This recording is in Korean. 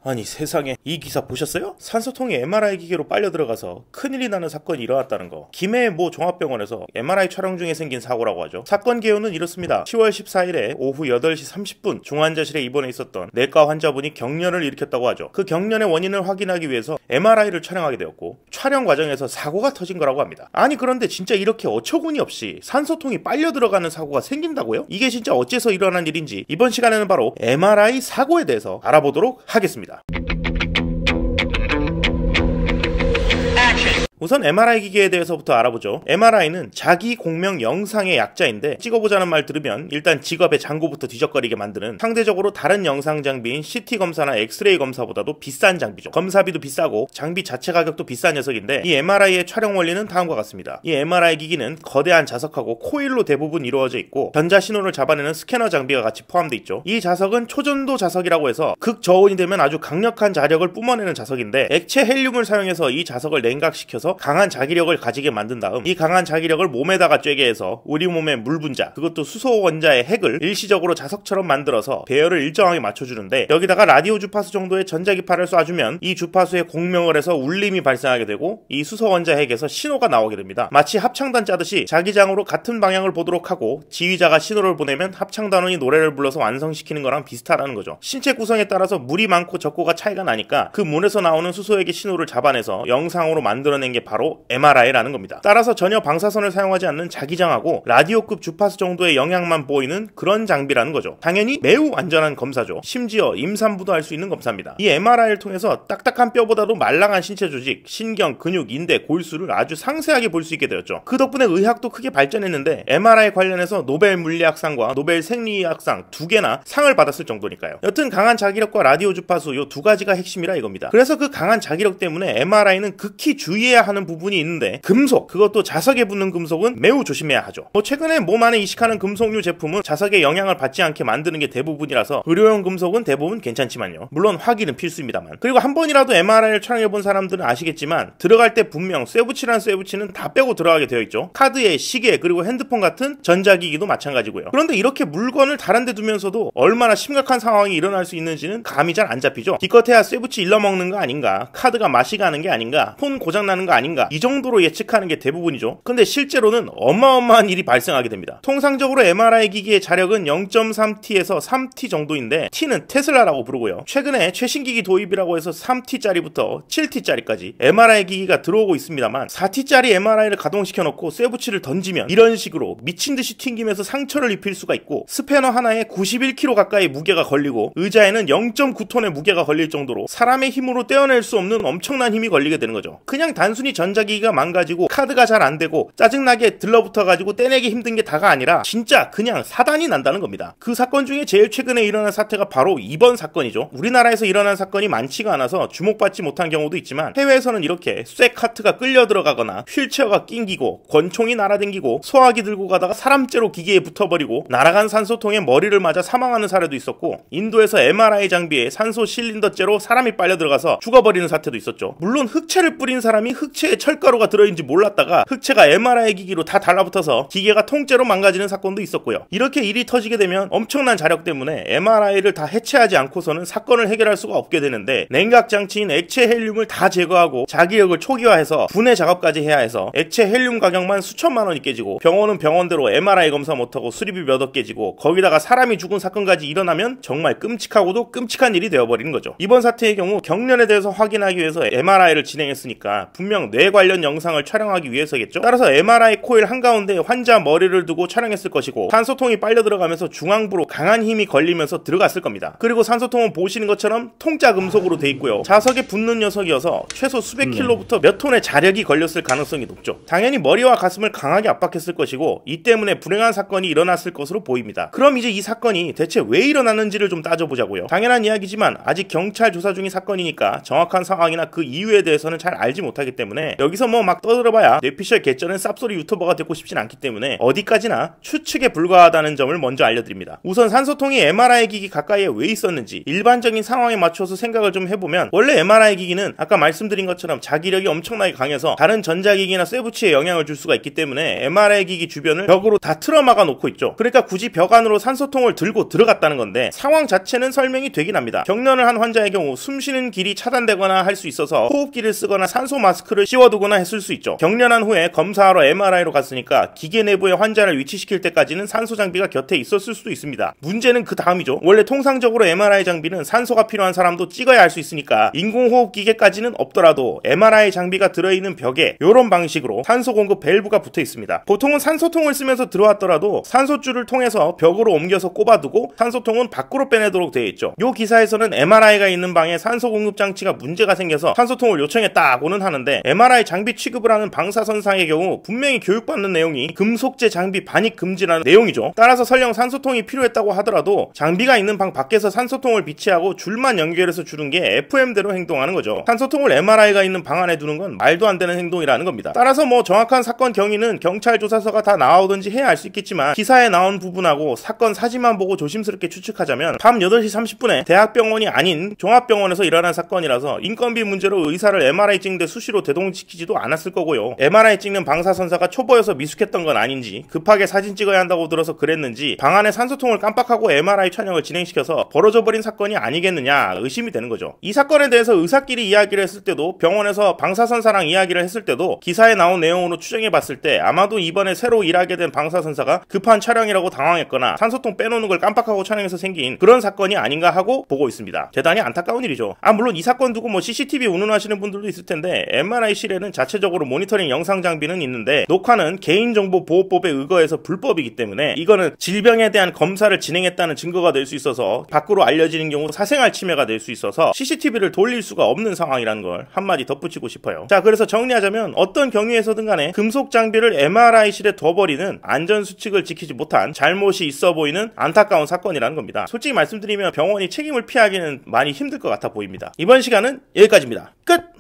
아니 세상에, 이 기사 보셨어요? 산소통이 MRI 기계로 빨려 들어가서 큰일이 나는 사건이 일어났다는 거. 김해 모 종합병원에서 MRI 촬영 중에 생긴 사고라고 하죠. 사건 개요는 이렇습니다. 10월 14일에 오후 8시 30분 중환자실에 입원해 있었던 내과 환자분이 경련을 일으켰다고 하죠. 그 경련의 원인을 확인하기 위해서 MRI를 촬영하게 되었고, 촬영 과정에서 사고가 터진 거라고 합니다. 아니 그런데 진짜 이렇게 어처구니 없이 산소통이 빨려 들어가는 사고가 생긴다고요? 이게 진짜 어째서 일어난 일인지 이번 시간에는 바로 MRI 사고에 대해서 알아보도록 하겠습니다. 우선 MRI 기계에 대해서부터 알아보죠. MRI는 자기 공명 영상의 약자인데, 찍어보자는 말 들으면 일단 직업의 잔고부터 뒤적거리게 만드는 상대적으로 다른 영상 장비인 CT 검사나 엑스레이 검사보다도 비싼 장비죠. 검사비도 비싸고 장비 자체 가격도 비싼 녀석인데, 이 MRI의 촬영 원리는 다음과 같습니다. 이 MRI 기기는 거대한 자석하고 코일로 대부분 이루어져 있고, 전자 신호를 잡아내는 스캐너 장비가 같이 포함되어 있죠. 이 자석은 초전도 자석이라고 해서 극저온이 되면 아주 강력한 자력을 뿜어내는 자석인데, 액체 헬륨을 사용해서 이 자석을 냉각시켜서 강한 자기력을 가지게 만든 다음, 이 강한 자기력을 몸에다가 쬐게 해서 우리 몸의 물 분자, 그것도 수소 원자의 핵을 일시적으로 자석처럼 만들어서 배열을 일정하게 맞춰주는데, 여기다가 라디오 주파수 정도의 전자기파를 쏴주면 이 주파수에 공명을 해서 울림이 발생하게 되고, 이 수소 원자 핵에서 신호가 나오게 됩니다. 마치 합창단 짜듯이 자기장으로 같은 방향을 보도록 하고, 지휘자가 신호를 보내면 합창단원이 노래를 불러서 완성시키는 거랑 비슷하다는 거죠. 신체 구성에 따라서 물이 많고 적고가 차이가 나니까 그 문에서 나오는 수소액의 신호를 잡아내서 영상으로 만들어낸 게 바로 MRI라는 겁니다. 따라서 전혀 방사선을 사용하지 않는 자기장하고 라디오급 주파수 정도의 영향만 보이는 그런 장비라는 거죠. 당연히 매우 안전한 검사죠. 심지어 임산부도 할 수 있는 검사입니다. 이 MRI를 통해서 딱딱한 뼈보다도 말랑한 신체 조직, 신경, 근육, 인대, 골수를 아주 상세하게 볼 수 있게 되었죠. 그 덕분에 의학도 크게 발전했는데, MRI 관련해서 노벨 물리학상과 노벨 생리학상 두 개나 상을 받았을 정도니까요. 여튼 강한 자기력과 라디오 주파수, 요 두 가지가 핵심이라 이겁니다. 그래서 그 강한 자기력 때문에 MRI는 극히 주의해야 하는 부분이 있는데, 금속, 그것도 자석에 붙는 금속은 매우 조심해야 하죠. 최근에 몸 안에 이식하는 금속류 제품은 자석에 영향을 받지 않게 만드는 게 대부분이라서 의료용 금속은 대부분 괜찮지만요. 물론 화기는 필수입니다만. 그리고 한 번이라도 MRI를 촬영해본 사람들은 아시겠지만, 들어갈 때 분명 쇠붙이란 쇠붙이는 다 빼고 들어가게 되어 있죠. 카드에 시계, 그리고 핸드폰 같은 전자기기도 마찬가지고요. 그런데 이렇게 물건을 다른 데 두면서도 얼마나 심각한 상황이 일어날 수 있는지는 감이 잘 안 잡히죠. 기껏해야 쇠붙이 일러먹는 거 아닌가, 카드가 맛이 가는 게 아닌가, 폰 고장나는 거 아닌가, 이 정도로 예측하는 게 대부분이죠. 근데 실제로는 어마어마한 일이 발생하게 됩니다. 통상적으로 MRI 기기의 자력은 0.3T에서 3T 정도인데, T는 테슬라라고 부르고요. 최근에 최신 기기 도입이라고 해서 3T짜리부터 7T짜리까지 MRI 기기가 들어오고 있습니다만, 4T짜리 MRI를 가동시켜 놓고 쇠붙이를 던지면 이런 식으로 미친듯이 튕기면서 상처를 입힐 수가 있고, 스패너 하나에 91kg 가까이 무게가 걸리고, 의자에는 0.9톤의 무게가 걸릴 정도로 사람의 힘으로 떼어낼 수 없는 엄청난 힘이 걸리게 되는 거죠. 그냥 단순히 전자기기가 망가지고 카드가 잘 안되고 짜증나게 들러붙어가지고 떼내기 힘든 게 다가 아니라 진짜 그냥 사단이 난다는 겁니다. 그 사건 중에 제일 최근에 일어난 사태가 바로 이번 사건이죠. 우리나라에서 일어난 사건이 많지가 않아서 주목받지 못한 경우도 있지만, 해외에서는 이렇게 쇠 카트가 끌려 들어가거나 휠체어가 낑기고 권총이 날아댕기고 소화기 들고 가다가 사람째로 기계에 붙어버리고 날아간 산소통에 머리를 맞아 사망하는 사례도 있었고, 인도에서 MRI 장비에 산소 실린더째로 사람이 빨려 들어가서 죽어버리는 사태도 있었죠. 물론 흑채를 뿌린 사람이 흑채에 철가루가 들어있는지 몰랐다가 흑채가 MRI 기기로 다 달라붙어서 기계가 통째로 망가지는 사건도 있었고요. 이렇게 일이 터지게 되면 엄청난 자력 때문에 MRI를 다 해체하지 않고서는 사건을 해결할 수가 없게 되는데, 냉각 장치인 액체 헬륨을 다 제거하고 자기력을 초기화해서 분해 작업까지 해야 해서 액체 헬륨 가격만 수천만 원이 깨지고, 병원은 병원대로 MRI 검사 못하고 수리비 몇억 깨지고, 거기다가 사람이 죽은 사건까지 일어나면 정말 끔찍하고도 끔찍한 일이 되어버리는 거죠. 이번 사태의 경우 경련에 대해서 확인하기 위해서 MRI를 진행했으니까 분명 뇌 관련 영상을 촬영하기 위해서겠죠. 따라서 MRI 코일 한가운데 환자 머리를 두고 촬영했을 것이고, 산소통이 빨려 들어가면서 중앙부로 강한 힘이 걸리면서 들어갔을 겁니다. 그리고 산소통은 보시는 것처럼 통짜 금속으로 돼 있고요. 자석에 붙는 녀석이어서 최소 수백 킬로부터 몇 톤의 자력이 걸렸을 가능성이 높죠. 당연히 머리와 가슴을 강하게 압박했을 것이고, 이 때문에 불행한 사건이 일어났을 것으로 보입니다. 그럼 이제 이 사건이 대체 왜 일어났는지를 좀 따져보자고요. 당연한 이야기지만 아직 경찰 조사 중인 사건이니까 정확한 상황이나 그 이유에 대해서는 잘 알지 못하기 때문에 때문에 여기서 뭐 막 떠들어봐야 뇌피셜 개쩌는 쌉소리 유튜버가 되고 싶진 않기 때문에 어디까지나 추측에 불과하다는 점을 먼저 알려드립니다. 우선 산소통이 MRI 기기 가까이에 왜 있었는지 일반적인 상황에 맞춰서 생각을 좀 해보면, 원래 MRI 기기는 아까 말씀드린 것처럼 자기력이 엄청나게 강해서 다른 전자기기나 쇠붙이에 영향을 줄 수가 있기 때문에 MRI 기기 주변을 벽으로 다 틀어막아 놓고 있죠. 그러니까 굳이 벽 안으로 산소통을 들고 들어갔다는 건데 상황 자체는 설명이 되긴 합니다. 경련을 한 환자의 경우 숨쉬는 길이 차단되거나 할 수 있어서 호흡기를 쓰거나 산소 마스크를 씌워두거나 했을 수 있죠. 경련한 후에 검사하러 MRI로 갔으니까 기계 내부에 환자를 위치시킬 때까지는 산소 장비가 곁에 있었을 수도 있습니다. 문제는 그 다음이죠. 원래 통상적으로 MRI 장비는 산소가 필요한 사람도 찍어야 할 수 있으니까 인공호흡 기계까지는 없더라도 MRI 장비가 들어있는 벽에 이런 방식으로 산소 공급 밸브가 붙어 있습니다. 보통은 산소통을 쓰면서 들어왔더라도 산소줄을 통해서 벽으로 옮겨서 꼽아두고 산소통은 밖으로 빼내도록 되어 있죠. 요 기사에서는 MRI가 있는 방에 산소 공급 장치가 문제가 생겨서 산소통을 요청했다고는 하는데, MRI 장비 취급을 하는 방사선상의 경우 분명히 교육받는 내용이 금속제 장비 반입 금지라는 내용이죠. 따라서 설령 산소통이 필요했다고 하더라도 장비가 있는 방 밖에서 산소통을 비치하고 줄만 연결해서 주는 게 FM대로 행동하는 거죠. 산소통을 MRI가 있는 방 안에 두는 건 말도 안 되는 행동이라는 겁니다. 따라서 뭐 정확한 사건 경위는 경찰 조사서가 다 나오든지 해야 알 수 있겠지만, 기사에 나온 부분하고 사건 사진만 보고 조심스럽게 추측하자면 밤 8시 30분에 대학병원이 아닌 종합병원에서 일어난 사건이라서 인건비 문제로 의사를 MRI 찍는데 수시로 대동시키지도 않았을 거고요. MRI 찍는 방사선사가 초보여서 미숙했던 건 아닌지, 급하게 사진 찍어야 한다고 들어서 그랬는지, 방 안에 산소통을 깜빡하고 MRI 촬영을 진행시켜서 벌어져 버린 사건이 아니겠느냐 의심이 되는 거죠. 이 사건에 대해서 의사끼리 이야기를 했을 때도, 병원에서 방사선사랑 이야기를 했을 때도 기사에 나온 내용으로 추정해봤을 때 아마도 이번에 새로 일하게 된 방사선사가 급한 촬영이라고 당황했거나 산소통 빼놓는 걸 깜빡하고 촬영해서 생긴 그런 사건이 아닌가 하고 보고 있습니다. 대단히 안타까운 일이죠. 물론 이 사건 두고 뭐 CCTV 운운하시는 분들도 있을 텐데, MRI실에는 자체적으로 모니터링 영상 장비는 있는데 녹화는 개인정보보호법에 의거해서 불법이기 때문에 이거는 질병에 대한 검사를 진행했다는 증거가 될 수 있어서 밖으로 알려지는 경우 사생활 침해가 될 수 있어서 CCTV를 돌릴 수가 없는 상황이라는 걸 한마디 덧붙이고 싶어요. 자, 그래서 정리하자면 어떤 경위에서든 간에 금속 장비를 MRI실에 둬버리는 안전수칙을 지키지 못한 잘못이 있어 보이는 안타까운 사건이라는 겁니다. 솔직히 말씀드리면 병원이 책임을 피하기는 많이 힘들 것 같아 보입니다. 이번 시간은 여기까지입니다. 끝!